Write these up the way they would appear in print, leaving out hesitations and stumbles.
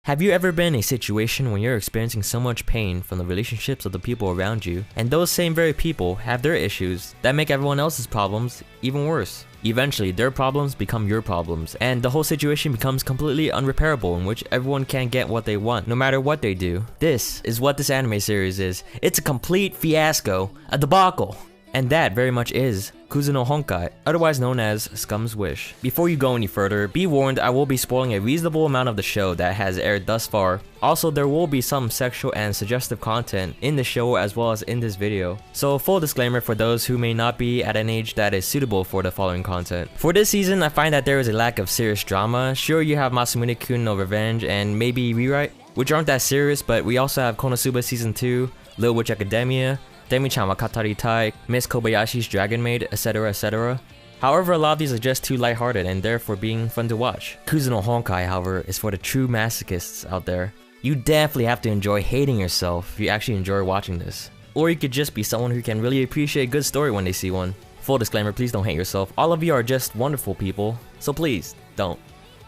Have you ever been in a situation when you're experiencing so much pain from the relationships of the people around you, and those same very people have their issues that make everyone else's problems even worse? Eventually, their problems become your problems, and the whole situation becomes completely unrepairable in which everyone can't get what they want, no matter what they do. This is what this anime series is. It's a complete fiasco, a debacle. And that very much is Kuzu no Honkai, otherwise known as Scum's Wish. Before you go any further, be warned I will be spoiling a reasonable amount of the show that has aired thus far. Also, there will be some sexual and suggestive content in the show as well as in this video. So full disclaimer for those who may not be at an age that is suitable for the following content. For this season, I find that there is a lack of serious drama. Sure, you have Masamune-kun no Revenge and maybe Rewrite, which aren't that serious, but we also have Konosuba Season 2, Little Witch Academia, Demi-chan wa Katari Tai, Miss Kobayashi's Dragon Maid, etc, etc. However, a lot of these are just too lighthearted and therefore being fun to watch. Kuzu no Honkai, however, is for the true masochists out there. You definitely have to enjoy hating yourself if you actually enjoy watching this. Or you could just be someone who can really appreciate a good story when they see one. Full disclaimer, please don't hate yourself. All of you are just wonderful people, so please, don't.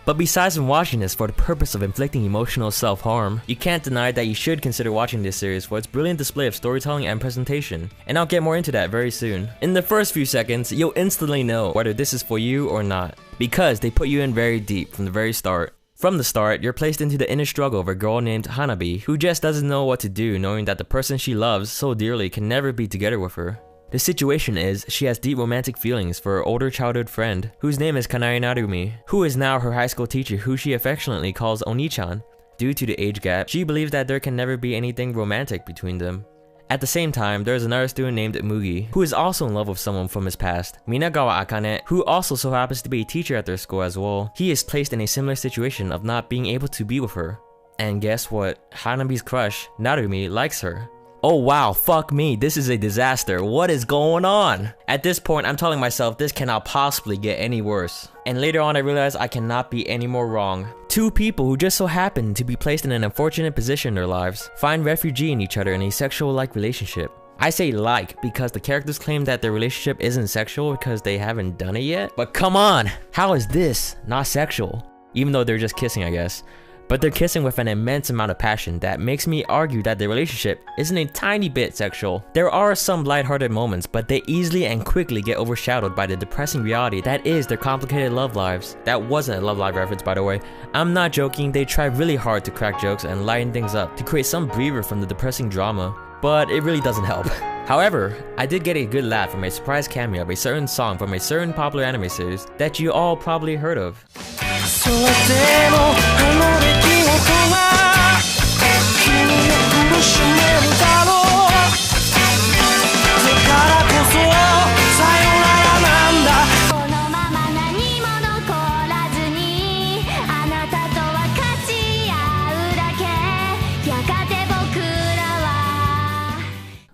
But besides from watching this for the purpose of inflicting emotional self-harm, you can't deny that you should consider watching this series for its brilliant display of storytelling and presentation, and I'll get more into that very soon. In the first few seconds, you'll instantly know whether this is for you or not, because they put you in very deep from the very start. From the start, you're placed into the inner struggle of a girl named Hanabi, who just doesn't know what to do knowing that the person she loves so dearly can never be together with her. The situation is, she has deep romantic feelings for her older childhood friend, whose name is Kanae Narumi, who is now her high school teacher who she affectionately calls Oni-chan. Due to the age gap, she believes that there can never be anything romantic between them. At the same time, there is another student named Mugi, who is also in love with someone from his past, Minagawa Akane, who also so happens to be a teacher at their school as well. He is placed in a similar situation of not being able to be with her. And guess what? Hanabi's crush, Narumi, likes her. Oh wow, fuck me, this is a disaster. What is going on? At this point, I'm telling myself this cannot possibly get any worse. And later on I realized I cannot be any more wrong. Two people who just so happen to be placed in an unfortunate position in their lives find refuge in each other in a sexual-like relationship. I say like because the characters claim that their relationship isn't sexual because they haven't done it yet. But come on, how is this not sexual? Even though they're just kissing, I guess. But they're kissing with an immense amount of passion that makes me argue that their relationship isn't a tiny bit sexual. There are some lighthearted moments, but they easily and quickly get overshadowed by the depressing reality that is their complicated love lives. That wasn't a Love Live reference, by the way. I'm not joking, they try really hard to crack jokes and lighten things up to create some breather from the depressing drama, but it really doesn't help. However, I did get a good laugh from a surprise cameo of a certain song from a certain popular anime series that you all probably heard of.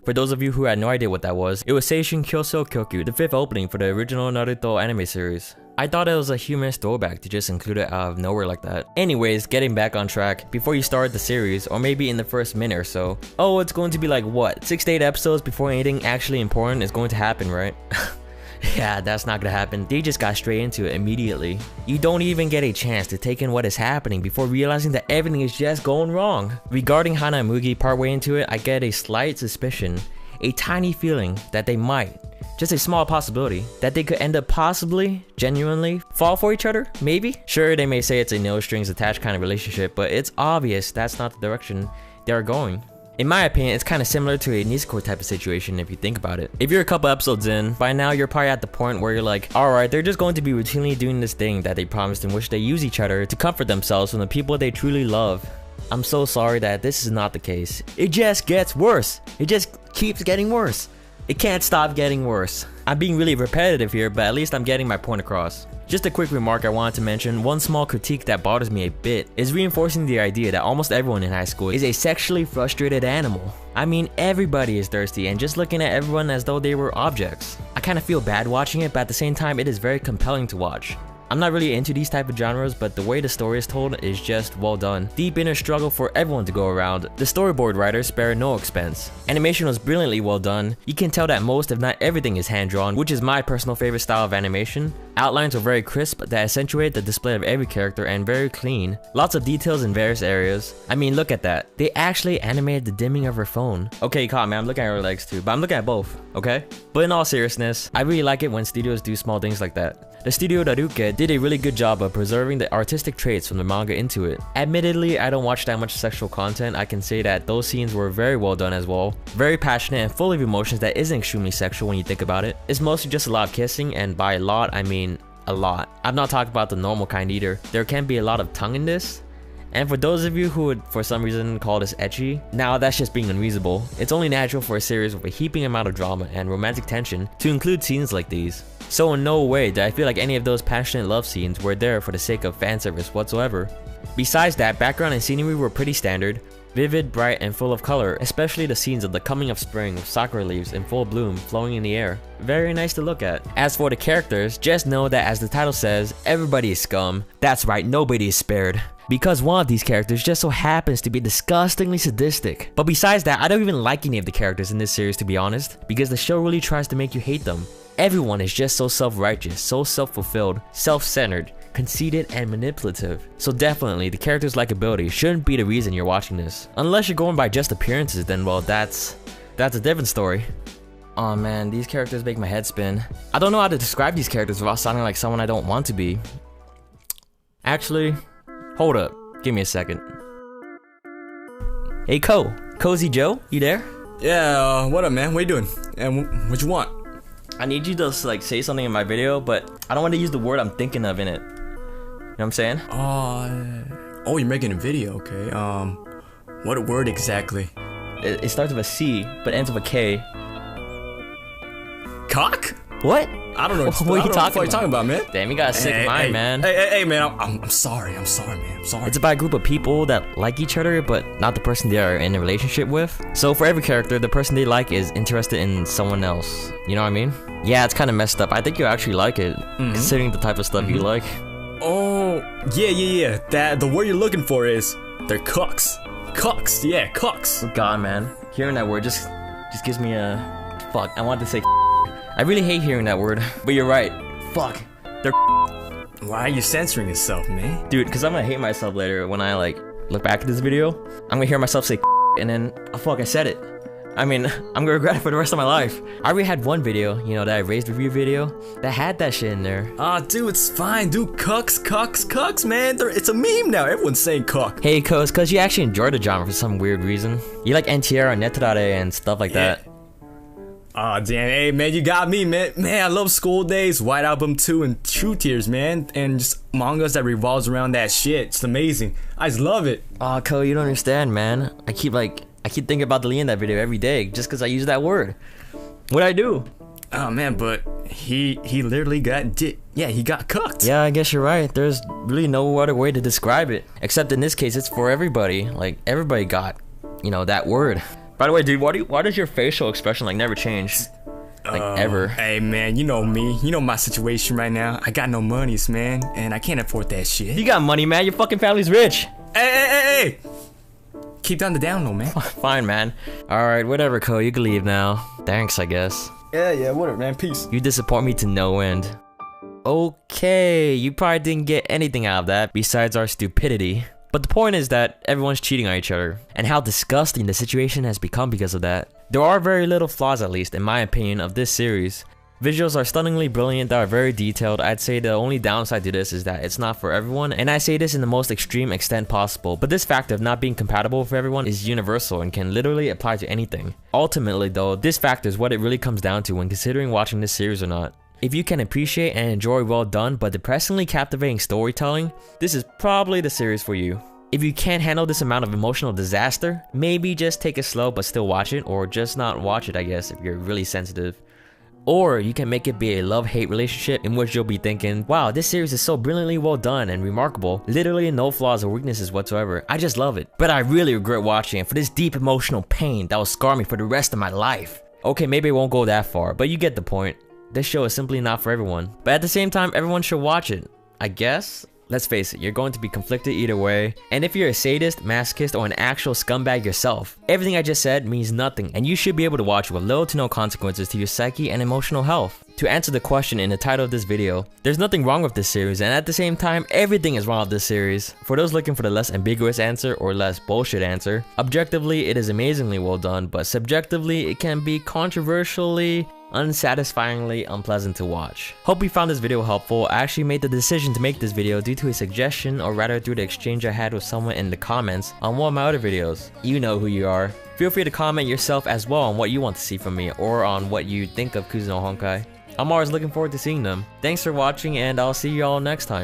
For those of you who had no idea what that was, it was Seishun Kyosou Kyokyu, the 5th opening for the original Naruto anime series. I thought it was a humorous throwback to just include it out of nowhere like that. Anyways, getting back on track, before you start the series, or maybe in the first minute or so, oh, it's going to be like what, 6 to 8 episodes before anything actually important is going to happen, right? Yeah, that's not gonna happen. They just got straight into it immediately. You don't even get a chance to take in what is happening before realizing that everything is just going wrong. Regarding Hana and Mugi partway into it, I get a slight suspicion, a tiny feeling that they might, just a small possibility, that they could end up possibly, genuinely, fall for each other, maybe? Sure, they may say it's a no strings attached kind of relationship, but it's obvious that's not the direction they are going. In my opinion, it's kind of similar to a Nisekoi type of situation if you think about it. If you're a couple episodes in, by now you're probably at the point where you're like, alright, they're just going to be routinely doing this thing that they promised in which they use each other to comfort themselves from the people they truly love. I'm so sorry that this is not the case. It just gets worse. It just keeps getting worse. It can't stop getting worse. I'm being really repetitive here, but at least I'm getting my point across. Just a quick remark I wanted to mention, one small critique that bothers me a bit is reinforcing the idea that almost everyone in high school is a sexually frustrated animal. I mean, everybody is thirsty and just looking at everyone as though they were objects. I kind of feel bad watching it, but at the same time it is very compelling to watch. I'm not really into these type of genres, but the way the story is told is just well done. Deep inner struggle for everyone to go around. The storyboard writers spared no expense. Animation was brilliantly well done. You can tell that most if not everything is hand-drawn, which is my personal favorite style of animation. Outlines were very crisp that accentuate the display of every character and very clean. Lots of details in various areas. I mean, look at that. They actually animated the dimming of her phone. Okay, you caught me. I'm looking at her legs too, but I'm looking at both, okay? But in all seriousness, I really like it when studios do small things like that. The studio Daruke did a really good job of preserving the artistic traits from the manga into it. Admittedly, I don't watch that much sexual content. I can say that those scenes were very well done as well. Very passionate and full of emotions that isn't extremely sexual when you think about it. It's mostly just a lot of kissing, and by a lot, I mean a lot. I'm not talking about the normal kind either. There can be a lot of tongue in this. And for those of you who would for some reason call this ecchi, now that's just being unreasonable. It's only natural for a series with a heaping amount of drama and romantic tension to include scenes like these. So in no way did I feel like any of those passionate love scenes were there for the sake of fan service whatsoever. Besides that, background and scenery were pretty standard, vivid, bright, and full of color, especially the scenes of the coming of spring with sakura leaves in full bloom flowing in the air. Very nice to look at. As for the characters, just know that as the title says, everybody is scum. That's right, nobody is spared. Because one of these characters just so happens to be disgustingly sadistic. But besides that, I don't even like any of the characters in this series, to be honest, because the show really tries to make you hate them. Everyone is just so self-righteous, so self-fulfilled, self-centered, conceited, and manipulative. So definitely, the character's likability shouldn't be the reason you're watching this. Unless you're going by just appearances, then well, that's a different story. Oh man, these characters make my head spin. I don't know how to describe these characters without sounding like someone I don't want to be. Actually, hold up, give me a second. Hey Cozy Joe, you there? Yeah, what up man, what you doing? And what you want? I need you to like say something in my video, but I don't want to use the word I'm thinking of in it. You know what I'm saying? Oh, you're making a video, okay. What word exactly? It starts with a C, but ends with a K. Cock? What? I don't know. What are you talking about, man? Damn, you got a sick mind, man. Hey, man. I'm sorry, man. I'm sorry. It's about a group of people that like each other, but not the person they are in a relationship with. So for every character, the person they like is interested in someone else. You know what I mean? Yeah, it's kind of messed up. I think you actually like it, considering the type of stuff you like. Oh, yeah. The word you're looking for is they're cucks. Cucks, yeah, cucks. Oh God, man. Hearing that word just gives me a fuck. I wanted to say. I really hate hearing that word, but you're right. Fuck. They're. Why are you censoring yourself, man? Dude, because I'm gonna hate myself later when I like look back at this video. I'm gonna hear myself say and then, oh fuck, I said it. I mean, I'm gonna regret it for the rest of my life. I already had one video, you know, that I raised review video, that had that shit in there. Dude, it's fine. Dude, cucks, man. It's a meme now. Everyone's saying cuck. Hey, cause you actually enjoy the genre for some weird reason. You like NTR, Netarare, and stuff like that. Aw, damn, hey, man, you got me, man. Man, I love School Days, White Album 2, and True Tears, man. And just mangas that revolves around that shit. It's amazing. I just love it. Aw, Ko, you don't understand, man. I keep thinking about deleting that video every day just because I use that word. What'd I do? Oh, man, but he literally got he got cucked. Yeah, I guess you're right. There's really no other way to describe it. Except in this case, it's for everybody. Like, everybody got, you know, that word. By the way, dude, why does your facial expression like never change? Like ever? Hey man, you know me. You know my situation right now. I got no monies, man, and I can't afford that shit. You got money, man. Your fucking family's rich. Hey! Keep down the down low, man. Fine, man. Alright, whatever, Ko. You can leave now. Thanks, I guess. Yeah, whatever, man. Peace. You disappoint me to no end. Okay, you probably didn't get anything out of that besides our stupidity. But the point is that everyone's cheating on each other, and how disgusting the situation has become because of that. There are very little flaws, at least in my opinion, of this series. Visuals are stunningly brilliant, they are very detailed. I'd say the only downside to this is that it's not for everyone, and I say this in the most extreme extent possible, but this fact of not being compatible for everyone is universal and can literally apply to anything. Ultimately though, this fact is what it really comes down to when considering watching this series or not. If you can appreciate and enjoy well done but depressingly captivating storytelling, this is probably the series for you. If you can't handle this amount of emotional disaster, maybe just take it slow but still watch it, or just not watch it, I guess, if you're really sensitive. Or you can make it be a love-hate relationship in which you'll be thinking, wow, this series is so brilliantly well done and remarkable, literally no flaws or weaknesses whatsoever, I just love it. But I really regret watching it for this deep emotional pain that will scar me for the rest of my life. Okay, maybe it won't go that far, but you get the point. This show is simply not for everyone. But at the same time, everyone should watch it. I guess? Let's face it, you're going to be conflicted either way. And if you're a sadist, masochist, or an actual scumbag yourself, everything I just said means nothing, and you should be able to watch with little to no consequences to your psyche and emotional health. To answer the question in the title of this video, there's nothing wrong with this series, and at the same time, everything is wrong with this series. For those looking for the less ambiguous answer or less bullshit answer, objectively it is amazingly well done, but subjectively it can be controversially, unsatisfyingly unpleasant to watch. Hope you found this video helpful. I actually made the decision to make this video due to a suggestion, or rather through the exchange I had with someone in the comments on one of my other videos. You know who you are. Feel free to comment yourself as well on what you want to see from me, or on what you think of Kuzu no Honkai. I'm always looking forward to seeing them. Thanks for watching, and I'll see you all next time.